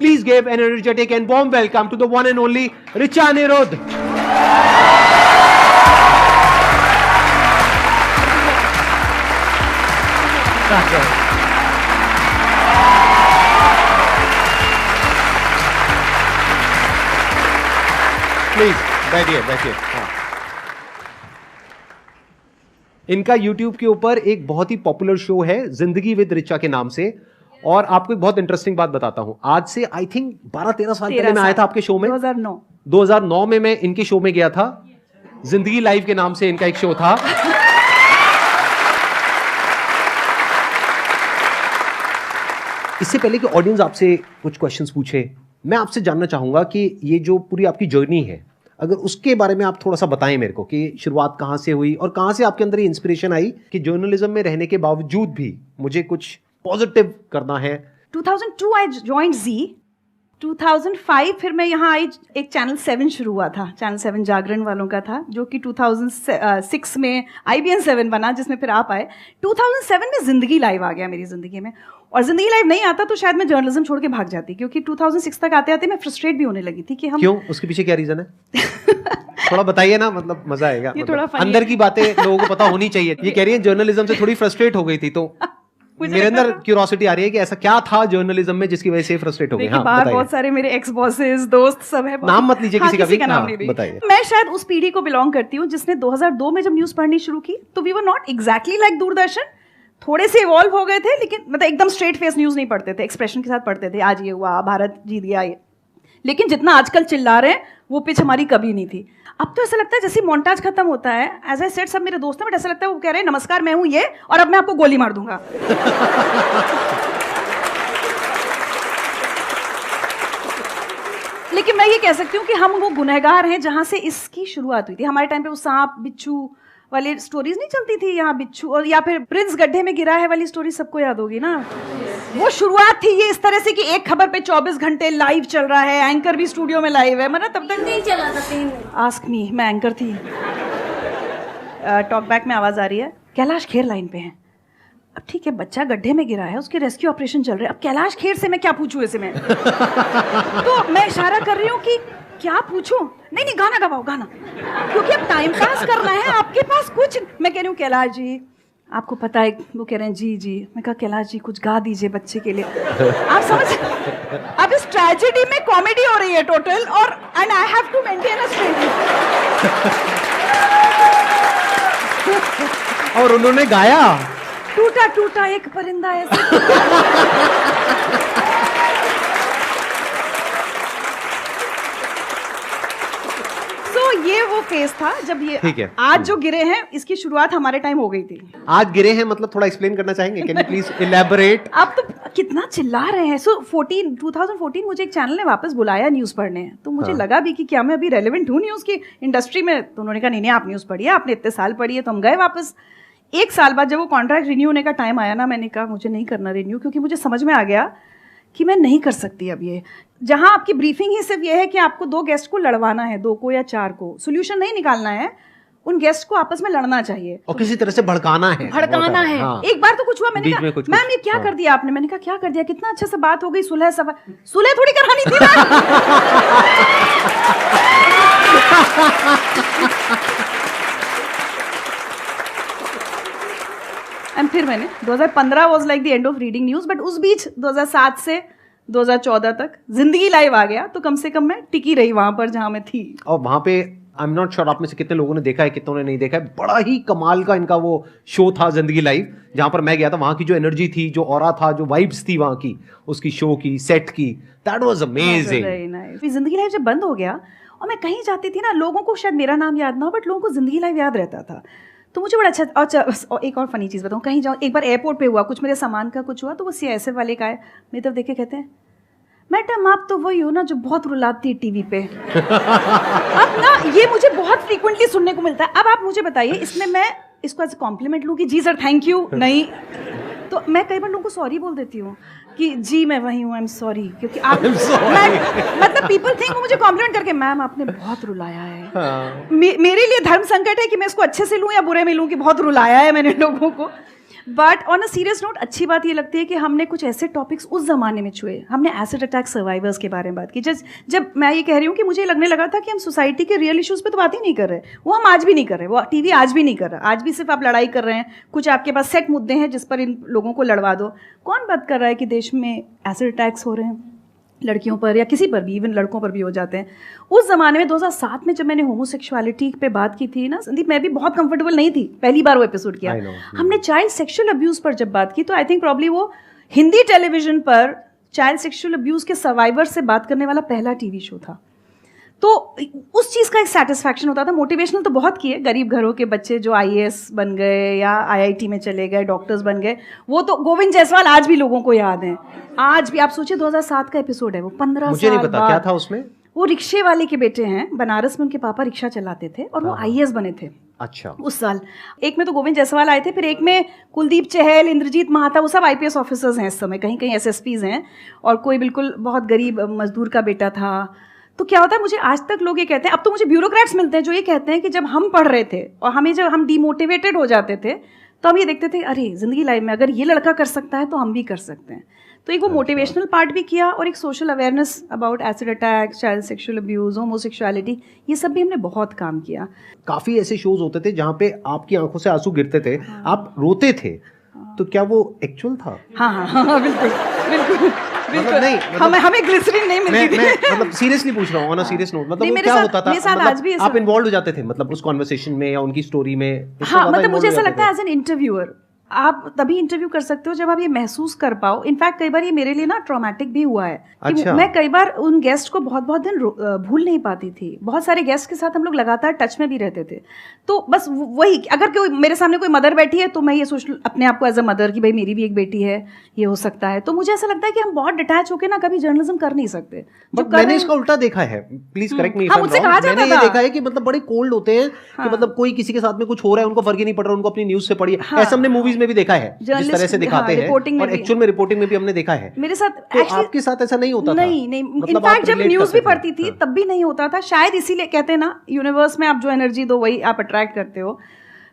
Please give an energetic and warm welcome to the one and only Richa Anirudh. Please, बैठिए। हाँ। इनका YouTube के ऊपर एक बहुत ही पॉपुलर शो है जिंदगी विद रिचा के नाम से। और आपको एक बहुत इंटरेस्टिंग बात बताता हूं, आज से आई थिंक 12-13 साल पहले मैं आया था आपके शो में। 2009 में मैं इनके शो में गया था। जिंदगी लाइव के नाम से इनका एक शो था। इससे पहले कि ऑडियंस आपसे कुछ क्वेश्चंस पूछे, मैं आपसे जानना चाहूंगा कि ये जो पूरी आपकी जर्नी है, अगर उसके बारे में आप थोड़ा सा बताएं मेरे को कि शुरुआत कहां से हुई और कहां से आपके अंदर ये इंस्पिरेशन आई कि जर्नलिज्म में रहने के बावजूद भी मुझे कुछ पॉजिटिव करना है। 2002 आई जॉइंड जी। 2005 फिर मैं यहाँ आई, एक चैनल 7 शुरू हुआ था, चैनल 7 जागरण वालों का था, जो कि 2006 में IBN 7 बना, जिसमें फिर आप आए। 2007 में जिंदगी लाइव आ गया मेरी जिंदगी में, और जिंदगी लाइव नहीं आता तो शायद मैं जर्नलिज्म छोड़ के भाग जाती, क्योंकि 2006 तक आते आते मैं फ्रस्ट्रेट भी होने लगी थी कि हम क्यों, उसके पीछे क्या रीजन है? थोड़ा बताइए ना, मतलब मजा आएगा। ये थोड़ा अंदर की बातें लोगों को पता होनी चाहिए। ये कह रही है जर्नलिज्म से थोड़ी फ्रस्ट्रेट हो गई थी, तो मेरे अंदर क्यूरियोसिटी आ रही है कि ऐसा क्या था जर्नलिज्म में जिसकी वजह से फ्रस्ट्रेट हो गए। हाँ, बाहर बहुत सारे मेरे एक्स बॉसेस, दोस्त सब है। नाम मत लीजिए किसी का भी। नाम नहीं बताइए। मैं शायद उस पीढ़ी को बिलोंग करती हूँ जिसने 2002 में जब न्यूज पढ़नी शुरू की, तो we were not exactly like Doordarshan, थोड़े से इवॉल्व हो गए थे, लेकिन मतलब एकदम स्ट्रेट फेस न्यूज नहीं पढ़ते थे, एक्सप्रेशन के साथ पढ़ते थे, आज ये हुआ, भारत जीत गया ये। लेकिन जितना आजकल चिल्ला रहे हैं वो पिच हमारी कभी नहीं थी। अब तो ऐसा लगता है जैसे मोन्टाज खत्म होता है, एज आई सेड, सब मेरे दोस्त हैं, बट ऐसा लगता है वो कह रहे हैं नमस्कार मैं हूं ये, और अब मैं आपको गोली मार दूंगा। लेकिन मैं ये कह सकती हूँ कि हम वो गुनहगार हैं जहां से इसकी शुरुआत हुई थी। हमारे टाइम पे वो सांप बिच्छू वाली स्टोरीज नहीं चलती थी, यहाँ बिच्छू, और या फिर प्रिंस गड्ढे में गिरा है वाली स्टोरी सबको याद होगी ना। वो शुरुआत थी ये इस तरह से कि एक खबर पे 24 घंटे लाइव चल रहा है, एंकर भी स्टूडियो में लाइव है, मतलब तब तक नहीं चला था। आस्क मी, मैं एंकर थी। टॉक बैक में आवाज आ रही है, कैलाश खेर लाइन पे है। अब ठीक है, बच्चा गड्ढे में गिरा है, उसके रेस्क्यू ऑपरेशन चल रहे हैं, अब कैलाश खेर से मैं क्या पूछूं ऐसे में? तो मैं इशारा कर रही हूँ कि क्या पूछूं? नहीं गाना गवाओ, गाना, क्योंकि अब टाइम पास करना है, आपके पास कुछ। मैं कह रही हूँ कैलाश जी आपको पता है, वो कह रहे हैं जी। मैं कहा कैलाश जी कुछ गा दीजिए बच्चे के लिए। आप समझ, अब इस ट्रेजेडी में कॉमेडी हो रही है टोटल, और and I have to maintain a straight. और उन्होंने गाया, टूटा टूटा एक परिंदा ऐसे। ये वो फेज था जब ये, ठीक है, आज जो गिरे हैं इसकी शुरुआत हमारे टाइम हो गई थी। आज गिरे हैं मतलब थोड़ा एक्सप्लेन करना चाहेंगे? Can you please elaborate? आप तो कितना चिल्ला रहे हैं। सो 2014 मुझे एक चैनल ने वापस बुलाया न्यूज पढ़ने, तो मुझे लगा भी कि क्या मैं अभी रेलेवेंट हूँ न्यूज की इंडस्ट्री में। तो उन्होंने कहा नहीं आप न्यूज पढ़िए, आपने इतने साल पढ़ी है। तो हम गए वापस। एक साल बाद जब वो कॉन्ट्रैक्ट रिन्यू होने का टाइम आया ना, मैंने कहा मुझे नहीं करना रिन्यू, क्योंकि मुझे समझ में आ गया कि मैं नहीं कर सकती अब ये। जहां आपकी ब्रीफिंग ही सिर्फ ये है कि आपको 2 गेस्ट को लड़वाना है, 2 को या 4 को, सोल्यूशन नहीं निकालना है, उन गेस्ट को आपस में लड़ना चाहिए और किसी तरह से भड़काना है। हाँ। एक बार तो कुछ हुआ, मैंने कहा मैम ये क्या कर दिया आपने? मैंने कहा क्या कर दिया, कितना अच्छा से बात हो गई, सुलह थोड़ी करानी थी ना। एंड फिर मैंने 2015 was like the end of reading news, but उस बीच 2007 से 2014 तक जिंदगी लाइव आ गया, तो कम से कम मैं टिकी रही वहां पर जहां मैं थी। और वहां पे आई एम नॉट श्योर आप में से कितने लोगों ने देखा है, कितनों ने नहीं देखा है, बड़ा ही कमाल का इनका वो शो था जिंदगी लाइव, जहां पर मैं गया था। वहां की जो एनर्जी थी, जो ऑरा था, जो वाइब्स थी वहां की, उसकी शो की, सेट की, दैट वाज अमेजिंग। जिंदगी लाइव जब बंद हो गया और मैं कहीं जाती थी ना, लोगों को शायद मेरा नाम याद ना हो, बट लोगों को जिंदगी लाइव याद रहता था। तो मुझे बड़ा अच्छा। और एक और फनी चीज़ बताऊँ, कहीं जाऊँ, एक बार एयरपोर्ट पे हुआ कुछ, मेरे सामान का कुछ हुआ, तो वो CISF वाले का है, मेरी तरफ देख के कहते हैं मैडम आप तो वही हो ना जो बहुत रुलाती है टीवी पे। अब ना ये मुझे बहुत फ्रीक्वेंटली सुनने को मिलता है। अब आप मुझे बताइए, इसमें मैं इसको एज कॉम्प्लीमेंट लूँ कि जी सर थैंक यू? नहीं, तो मैं कई बार लोगों को सॉरी बोल देती हूँ कि जी मैं वही हूँ, आई एम सॉरी, क्योंकि आप मतलब पीपल थिंक वो मुझे कॉम्प्लीमेंट करके मैम आपने बहुत रुलाया है। हाँ। मेरे लिए धर्म संकट है कि मैं इसको अच्छे से लूँ या बुरे में लूँ कि बहुत रुलाया है मैंने लोगों को। But on a serious note अच्छी बात ये लगती है कि हमने कुछ ऐसे टॉपिक्स उस जमाने में छुए। हमने एसिड अटैक सर्वाइवर्स के बारे में बात की। जब मैं ये कह रही हूँ कि मुझे लगने लगा था कि हम सोसाइटी के रियल इश्यूज़ पे तो बात ही नहीं कर रहे, वो हम आज भी नहीं कर रहे, वो टीवी आज भी नहीं कर रहा। आज भी सिर्फ आप लड़ाई कर रहे हैं, कुछ आपके पास सेट मुद्दे हैं जिस पर इन लोगों को लड़वा दो। कौन बात कर रहा है कि देश में एसिड अटैक्स हो रहे हैं लड़कियों पर या किसी पर भी, इवन लड़कों पर भी हो जाते हैं। उस ज़माने में 2007 में जब मैंने होमोसेक्सुअलिटी पे बात की थी ना संदीप, मैं भी बहुत कंफर्टेबल नहीं थी, पहली बार वो एपिसोड किया। हमने चाइल्ड सेक्सुअल अब्यूज़ पर जब बात की तो आई थिंक प्रॉब्ली वो हिंदी टेलीविजन पर चाइल्ड सेक्सुअल अब्यूज़ के सर्वाइवर से बात करने वाला पहला टीवी शो था। तो उस चीज़ का एक सेटिस्फैक्शन होता था। मोटिवेशनल तो बहुत किए, गरीब घरों के बच्चे जो IAS बन गए या IIT में चले गए, डॉक्टर्स बन गए, वो तो गोविंद जायसवाल आज भी लोगों को याद हैं। आज भी आप सोचिए 2007 का एपिसोड है वो, 15 मुझे नहीं पता क्या था उसमें। वो रिक्शे वाले के बेटे हैं, बनारस में उनके पापा रिक्शा चलाते थे और वो IAS बने थे। अच्छा। उस साल एक में तो गोविंद जायसवाल आए थे, फिर एक में कुलदीप चहल, इंद्रजीत महाता, वो सब IPS ऑफिसर्स हैं इस समय, कहीं कहीं SSPs हैं, और कोई बिल्कुल बहुत गरीब मजदूर का बेटा था। तो क्या होता है, मुझे आज तक लोग ये कहते हैं, अब तो मुझे ब्यूरोक्रेट्स मिलते हैं जो ये कहते हैं कि जब हम पढ़ रहे थे और हमें जब हम डिमोटिवेटेड हो जाते थे तो हम ये देखते थे अरे जिंदगी लाइफ में अगर ये लड़का कर सकता है तो हम भी कर सकते हैं। तो एक वो मोटिवेशनल पार्ट भी किया और एक social awareness about acid attack, child sexual abuse, homosexuality, ये सब भी हमने बहुत काम किया। काफ़ी ऐसे शोज होते थे जहाँ पे आपकी आंखों से आंसू गिरते थे, आप रोते थे, तो क्या वो एक्चुअल था? हाँ, बिल्कुल बिल्कुल बिल्कुल। नहीं, हमें ग्लिसरीन नहीं मिलती थी। मैं मतलब सीरियसली पूछ रहा हूँ, ऑन अ सीरियस नोट, मतलब वो क्या होता था? मतलब आप इन्वॉल्व हो जाते थे मतलब उस कॉन्वर्सेशन में या उनकी स्टोरी में? हाँ, मतलब मुझे ऐसा लगता है एज एन इंटरव्यूअर आप तभी इंटरव्यू कर सकते हो जब आप ये महसूस कर पाओ। इनफैक्ट कई बार ये मेरे लिए ना ट्रॉमेटिक भी हुआ है कि अच्छा। मैं कई बार उन गेस्ट को बहुत बहुत दिन भूल नहीं पाती थी। बहुत सारे गेस्ट के साथ हम लोग लगातार टच में भी रहते थे। तो बस वही, अगर कोई मेरे सामने कोई मदर बैठी है तो मैं ये सोच अपने आप को एज अ मदर कि भाई मेरी भी एक बेटी है, ये हो सकता है। तो मुझे ऐसा लगता है कि हम बहुत डिटैच होकर ना कभी जर्नलिज्म कर नहीं सकते। बट मैंने इसका उल्टा देखा है, प्लीज करेक्ट मी, मैंने ये देखा है कि मतलब बड़े कोल्ड होते हैं कि मतलब कोई किसी के साथ में कुछ हो रहा है उनको फर्क ही नहीं पड़ रहा, उनको अपनी न्यूज से पड़ी है। ऐसा हमने मूवीज में भी देखा है, जिस तरह से दिखाते हैं, और एक्चुअल में रिपोर्टिंग में भी हमने देखा है। मेरे साथ तो आपके साथ ऐसा नहीं होता था? नहीं, इनफैक्ट जब न्यूज भी पढ़ती थी तब भी नहीं होता था। शायद इसीलिए कहते हैं ना, यूनिवर्स में आप जो एनर्जी दो वही आप अट्रैक्ट करते हो।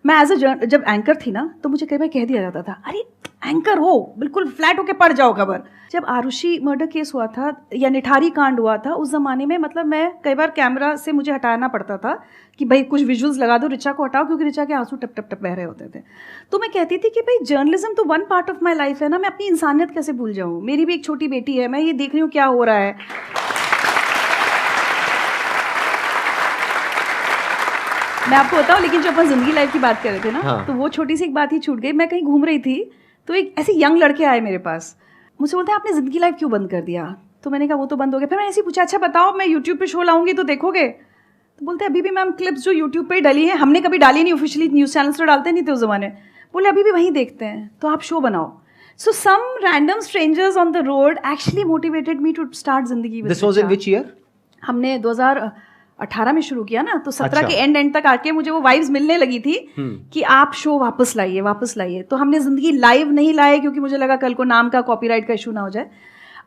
मैं एज अ जब एंकर थी ना तो मुझे कई बार कह दिया जाता था, अरे एंकर हो, बिल्कुल फ्लैट होके पढ़ जाओ खबर। जब आरुषि मर्डर केस हुआ था या निठारी कांड हुआ था, उस जमाने में मतलब मैं कई बार कैमरा से मुझे हटाना पड़ता था कि भाई कुछ विजुअल्स लगा दो, रिचा को हटाओ, क्योंकि रिचा के आंसू टप टप टप बह रहे होते थे। तो मैं कहती थी कि भाई जर्नलिज्म तो one part of my life है ना, मैं अपनी इंसानियत कैसे भूल जाऊँ? मेरी भी एक छोटी बेटी है, मैं ये देख रही हूँ क्या हो रहा है। मैं आपको बताऊं, लेकिन जो अपन जिंदगी लाइफ की बात कर रहे थे ना, हाँ। तो वो छोटी सी एक बात ही छूट गई। मैं कहीं घूम रही थी तो एक ऐसे यंग लड़के आए मेरे पास, मुझसे बोलते हैं आपने जिंदगी लाइफ क्यों बंद कर दिया? तो मैंने कहा वो तो बंद हो गया। फिर मैंने ऐसे पूछा, अच्छा बताओ मैं यूट्यूब पे शो लाऊंगी तो देखोगे? तो बोलते हैं अभी भी मैम क्लिप्स जो यूट्यूब पे डली हैं, हमने कभी डाली नहीं, ऑफिशियली न्यूज़ चैनल्स तो डालते नहीं थे उस जमाने। बोले अभी भी वहीं देखते हैं, तो आप शो बनाओ। So some random strangers on the road actually motivated me to start जिंदगी with This was in which year? हमने 2018 में शुरू किया ना, तो 17 के एंड तक आके मुझे वो वाइब्स मिलने लगी थी कि आप शो वापस लाइए। तो हमने जिंदगी लाइव नहीं लाए क्योंकि मुझे लगा कल को नाम का कॉपीराइट का इशू ना हो जाए।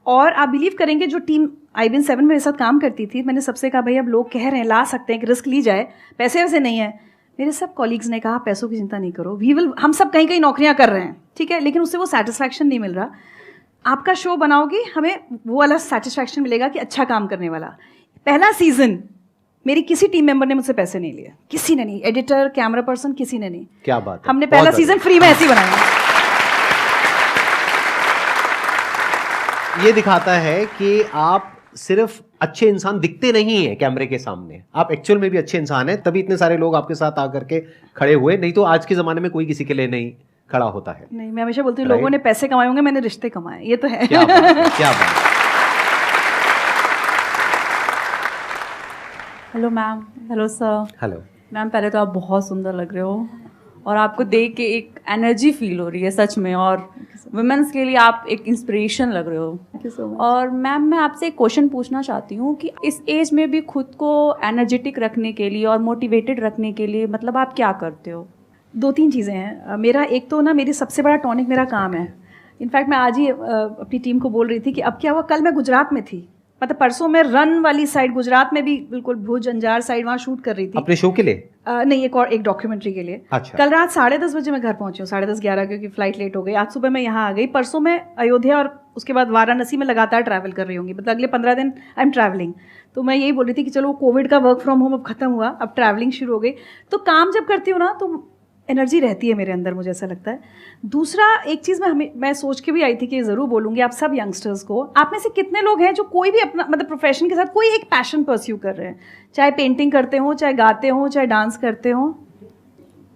और आप बिलीव करेंगे, जो टीम IBN 7 में मेरे साथ काम करती थी, मैंने सबसे कहा भाई अब लोग कह रहे हैं ला सकते हैं कि रिस्क ली जाए, पैसे वैसे नहीं है। मेरे सब कॉलीग्स ने कहा पैसों की चिंता नहीं करो, हम सब कहीं कहीं नौकरियां कर रहे हैं, ठीक है, लेकिन उससे वो सेटिस्फैक्शन नहीं मिल रहा। आपका शो बनाओगे, हमें वो वाला सेटिस्फैक्शन मिलेगा कि अच्छा काम करने वाला। पहला सीजन मेरी किसी टीम मेंबर ने मुझसे पैसे नहीं लिए, किसी ने नहीं, एडिटर, कैमरा पर्सन, किसी ने नहीं। क्या बात है, हमने पहला सीजन फ्री में ऐसे ही बनाया। ये दिखाता है कि आप सिर्फ अच्छे इंसान दिखते नहीं हैं कैमरे के सामने, आप एक्चुअल में भी अच्छे इंसान हैं, तभी इतने सारे लोग आपके साथ आकर के खड़े हुए। नहीं तो आज के जमाने में कोई किसी के लिए नहीं खड़ा होता है। नहीं, मैं हमेशा बोलती हूँ लोगों ने पैसे कमाए होंगे, मैंने रिश्ते कमाए, ये तो है। क्या बात है, क्या बात है। Hello ma'am. Hello sir. Hello ma'am, पहले तो आप बहुत सुंदर लग रहे हो और आपको देख के एक एनर्जी फील हो रही है सच में, और वुमेन्स के लिए आप एक इंस्पिरेशन लग रहे हो। Thank you so much. और मैम मैं आपसे एक क्वेश्चन पूछना चाहती हूँ कि इस एज में भी खुद को एनर्जेटिक रखने के लिए और मोटिवेटेड रखने के लिए मतलब आप क्या करते हो? 2-3 चीज़ें हैं। मेरा एक तो ना, मेरी सबसे बड़ा टॉनिक मेरा काम है। इनफैक्ट मैं आज ही अपनी टीम को बोल रही थी कि अब क्या हुआ, कल मैं गुजरात में थी, मतलब परसों मैं रन वाली साइड, गुजरात में भी बिल्कुल भुज अंजार साइड, वहाँ शूट कर रही थी अपने शो के लिए। नहीं, एक डॉक्यूमेंट्री के लिए। अच्छा। कल रात 10:30 बजे मैं घर पहुंची हूँ, 10:30-11, क्योंकि फ्लाइट लेट हो गई। आज सुबह मैं यहाँ आ गई, परसों मैं अयोध्या और उसके बाद वाराणसी में लगातार ट्रैवल कर रही होंगी, मतलब अगले 15 दिन आई एम ट्रैवलिंग। तो मैं यही बोल रही थी कि चलो कोविड का वर्क फ्रॉम होम अब खत्म हुआ, अब ट्रैवलिंग शुरू हो गई, तो काम जब करती हूँ ना तो एनर्जी रहती है मेरे अंदर, मुझे ऐसा लगता है। दूसरा एक चीज़ मैं सोच के भी आई थी कि ज़रूर बोलूँगी आप सब यंगस्टर्स को, आप में से कितने लोग हैं जो कोई भी अपना मतलब प्रोफेशन के साथ कोई एक पैशन परस्यू कर रहे हैं, चाहे पेंटिंग करते हो, चाहे गाते हो, चाहे डांस करते हो।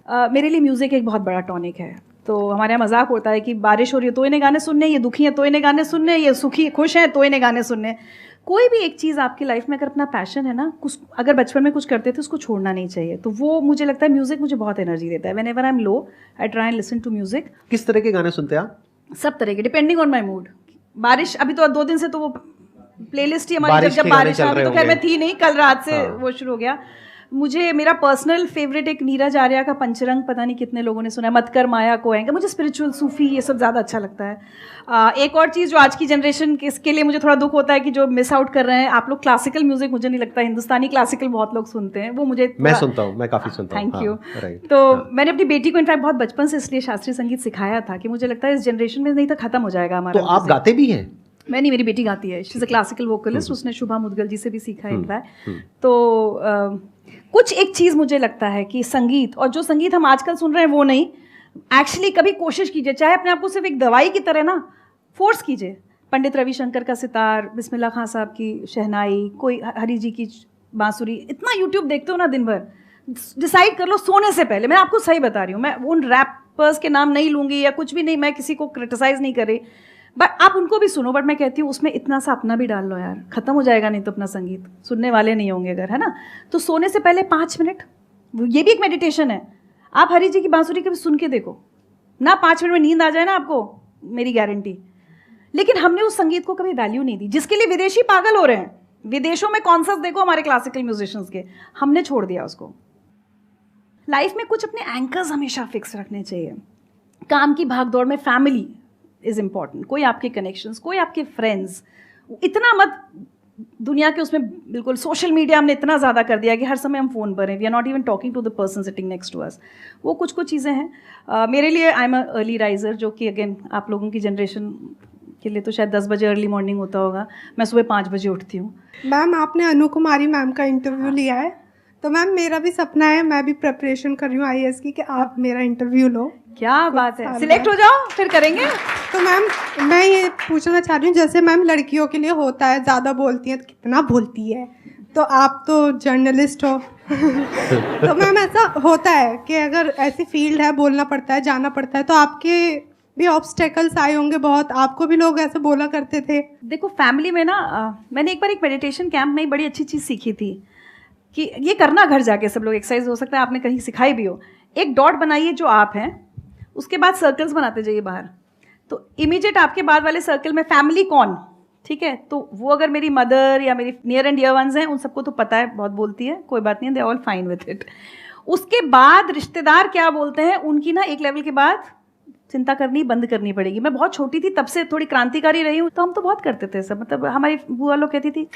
मेरे लिए म्यूज़िक एक बहुत बड़ा टॉनिक है। तो हमारे यहाँ मजाक होता है कि बारिश हो रही है तो इन्हें गाने सुनने, ये दुखी है तो इन्हें गाने सुनने, ये सुखी खुश हैं तो इन्हें गाने सुनने। कोई भी एक चीज़ आपकी लाइफ में अगर अपना पैशन है ना, कुछ अगर बचपन में कुछ करते थे उसको छोड़ना नहीं चाहिए। तो वो मुझे लगता है म्यूज़िक मुझे बहुत एनर्जी देता है। Whenever I am low I try and listen to music. किस तरह के गाने सुनते हैं आप? सब तरह के, डिपेंडिंग ऑन माई मूड। बारिश अभी तो 2 दिन से तो वो प्लेलिस्ट ही हमारी जब बारिश आ रही तो खैर मैं थी नहीं, कल रात से वो शुरू हो गया। मुझे मेरा पर्सनल फेवरेट एक नीरज आर्या का पंचरंग, पता नहीं कितने लोगों ने सुना है, मत कर माया को आएंगे। मुझे स्पिरिचुअल सूफी ये सब ज़्यादा अच्छा लगता है। एक और चीज़ जो आज की जनरेशन के इसके लिए मुझे थोड़ा दुख होता है कि जो मिस आउट कर रहे हैं आप लोग, क्लासिकल म्यूजिक मुझे नहीं लगता, हिंदुस्तानी क्लासिकल बहुत लोग सुनते हैं, वो मुझे मैं सुनता हूँ, मैं काफ़ी सुनता हूँ। Thank you. तो मैंने अपनी बेटी को इनफैक्ट बहुत बचपन से इसलिए शास्त्रीय संगीत सिखाया था कि मुझे लगता है इस जनरेशन में नहीं तो खत्म हो जाएगा हमारा। तो आप गाते भी हैं? मैं नहीं, मेरी बेटी गाती है, she is a classical vocalist, उसने शुभा मुदगल जी से भी सीखा है। तो कुछ एक चीज़ मुझे लगता है कि संगीत, और जो संगीत हम आजकल सुन रहे हैं वो नहीं, एक्चुअली कभी कोशिश कीजिए, चाहे अपने आप को सिर्फ एक दवाई की तरह ना फोर्स कीजिए। पंडित रविशंकर का सितार, बिस्मिल्लाह खां साहब की शहनाई, कोई हरी जी की बांसुरी, इतना यूट्यूब देखते हो ना दिन भर, डिसाइड कर लो सोने से पहले। मैं आपको सही बता रही हूँ, मैं उन रैपर्स के नाम नहीं लूँगी या कुछ भी नहीं, मैं किसी को क्रिटिसाइज़ नहीं कर रही, बट आप उनको भी सुनो, बट मैं कहती हूँ उसमें इतना सा अपना भी डाल लो यार, खत्म हो जाएगा नहीं तो अपना संगीत, सुनने वाले नहीं होंगे अगर, है ना। तो सोने से पहले 5 मिनट, ये भी एक मेडिटेशन है। आप हरी जी की बांसुरी कभी सुन के देखो ना, 5 मिनट में नींद आ जाए ना आपको, मेरी गारंटी। लेकिन हमने उस संगीत को कभी वैल्यू नहीं दी, जिसके लिए विदेशी पागल हो रहे हैं। विदेशों में कॉन्सर्ट देखो हमारे क्लासिकल म्यूजिशियंस के, हमने छोड़ दिया उसको। लाइफ में कुछ अपने एंकर्स हमेशा फिक्स रखने चाहिए। काम की भागदौड़ में फैमिली इज इम्पॉर्टेंट, कोई आपके कनेक्शंस, कोई आपके फ्रेंड्स, इतना मत दुनिया के उसमें, बिल्कुल सोशल मीडिया हमने इतना ज़्यादा कर दिया कि हर समय हम फ़ोन पर हैं, we are not even talking to the person sitting next to us. वो कुछ चीज़ें हैं। मेरे लिए I am a early riser, जो कि अगेन आप लोगों की जनरेशन के लिए तो शायद 10 बजे अर्ली मॉर्निंग होता होगा, मैं सुबह 5 बजे उठती हूँ। मैम आपने अनु कुमारी मैम का इंटरव्यू लिया है, तो मैम मेरा भी सपना है, मैं भी प्रिपरेशन कर रही हूँ IAS की, कि आप मेरा इंटरव्यू लो। क्या बात है, सिलेक्ट हो जाओ फिर करेंगे। तो मैम मैं ये पूछना चाह रही हूँ, जैसे मैम लड़कियों के लिए होता है ज़्यादा बोलती हैं, तो कितना बोलती है, तो आप तो जर्नलिस्ट हो तो मैम ऐसा होता है कि अगर ऐसी फील्ड है, बोलना पड़ता है, जाना पड़ता है, तो आपके भी ऑब्स्टेकल्स आए होंगे बहुत, आपको भी लोग ऐसे बोला करते थे? देखो फैमिली में ना मैंने एक बार एक मेडिटेशन कैंप में बड़ी अच्छी चीज़ सीखी थी कि ये करना घर जाके सब लोग, एक्सरसाइज हो सकता है आपने कहीं सिखाई भी हो। एक डॉट बनाइए जो आप हैं, उसके बाद सर्कल्स बनाते जाइए बाहर, तो इमीडिएट आपके बाद वाले सर्कल में फैमिली कौन, ठीक है, तो वो अगर मेरी मदर या मेरी नियर एंड डियर वंस हैं, उन सबको तो पता है, बहुत बोलती है, कोई बात नहीं, they all fine with it. उसके बाद रिश्तेदार क्या बोलते हैं, उनकी ना एक लेवल के बाद चिंता करनी बंद करनी पड़ेगी। मैं बहुत छोटी थी तब से थोड़ी क्रांतिकारी रही हूँ, तो हम तो बहुत करते थे सब, मतलब हमारी बुआ लोग कहती थी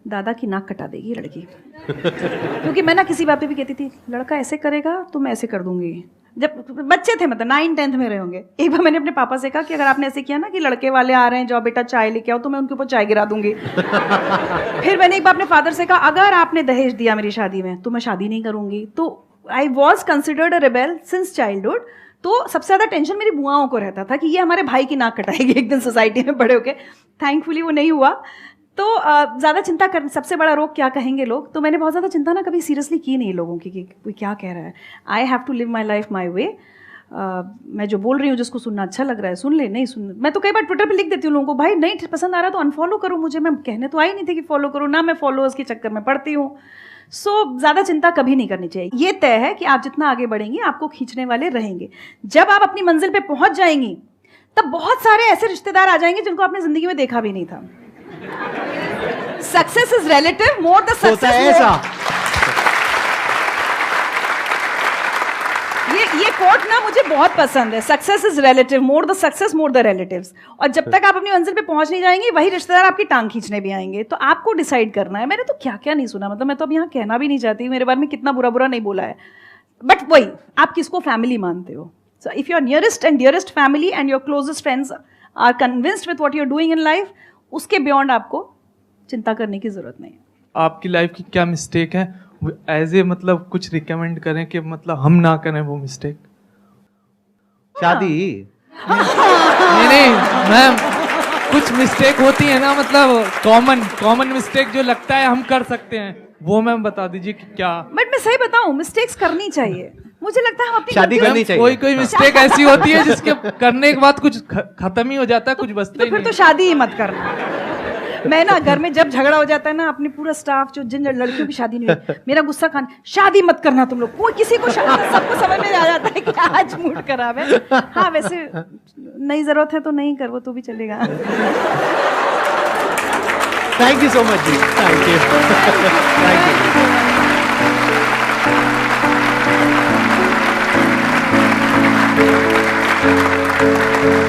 दादा की नाक कटा देगी लड़की क्योंकि मैं ना किसी बात पे भी कहती थी लड़का ऐसे करेगा तो मैं ऐसे कर दूंगी। जब बच्चे थे, मतलब 9-10th में रहे होंगे, एक बार मैंने अपने पापा से कहा कि अगर आपने ऐसे किया ना कि लड़के वाले आ रहे हैं, जाओ बेटा चाय लेके आओ, तो मैं उनके ऊपर चाय गिरा दूंगी फिर मैंने एक बार अपने फादर से कहा अगर आपने दहेज दिया मेरी शादी में तो मैं शादी नहीं करूंगी। तो I was considered a rebel since childhood. तो सबसे ज़्यादा टेंशन मेरी बुआओं को रहता था कि ये हमारे भाई की नाक कटाएगी एक दिन सोसाइटी में बड़े होके। थैंकफुली वो नहीं हुआ। तो ज़्यादा चिंता कर, सबसे बड़ा रोग क्या कहेंगे लोग, तो मैंने बहुत ज़्यादा चिंता ना कभी सीरियसली की नहीं लोगों की कि कोई क्या कह रहा है। I have to live my life my way. मैं जो बोल रही हूँ जिसको सुनना अच्छा लग रहा है सुन ले, नहीं सुन। मैं तो कई बार ट्विटर पे लिख देती हूँ लोगों को, भाई नहीं पसंद आ रहा तो अनफॉलो करो मुझे। मैं कहने तो आई नहीं थी कि फॉलो करो ना, मैं फॉलोअर्स के चक्कर में पड़ती हूँ। सो ज़्यादा चिंता कभी नहीं करनी चाहिए। ये तय है कि आप जितना आगे बढ़ेंगी आपको खींचने वाले रहेंगे। जब आप अपनी मंजिल पे पहुंच जाएंगी तब बहुत सारे ऐसे रिश्तेदार आ जाएंगे जिनको आपने जिंदगी में देखा भी नहीं था। Success is relative, more the success. ये कोट ना मुझे बहुत पसंद है, success is relative, more the success more the relatives. और जब तक आप अपनी मंजिल पे पहुंच नहीं जाएंगे, वही रिश्तेदार आपकी टांग खींचने भी आएंगे। तो आपको डिसाइड करना है। मैंने तो क्या क्या नहीं सुना, मतलब मैं तो अब यहाँ कहना भी नहीं चाहती, मेरे बारे में कितना बुरा बुरा नहीं बोला है, बट वही, आप किसको फैमिली मानते हो? So if your nearest and dearest family and your closest friends are convinced with what you are doing in life, उसके बियॉन्ड आपको चिंता करने की जरूरत नहीं है। आपकी लाइफ की क्या मिस्टेक है, एज ए मतलब कुछ रिकमेंड करें कि मतलब हम ना करें वो मिस्टेक? शादी? नहीं मैम, कुछ मिस्टेक होती है ना, मतलब कॉमन मिस्टेक जो लगता है हम कर सकते हैं, वो मैम बता दीजिए कि क्या। बट मैं सही बताऊं, मिस्टेक्स करनी चाहिए। मुझे लगता है हम अपनी शादी गलतियों- करनी चाहिए। कोई मिस्टेक ऐसी होती है जिसके करने के बाद कुछ खत्म ही हो जाता है, कुछ बचता तो ही फिर नहीं। तो शादी ही मत करना। मैं ना घर में जब झगड़ा हो जाता है ना, अपने पूरा स्टाफ जो जिन लड़कियों की शादी नहीं हुई, मेरा गुस्सा खान, शादी मत करना तुम लोग, कोई किसी को सबको समझ में आ जाता है कि आज मूड खराब है। हाँ वैसे नहीं जरूरत है तो नहीं कर, वो तो भी चलेगा। Thank you so much ji, thank you, thank you.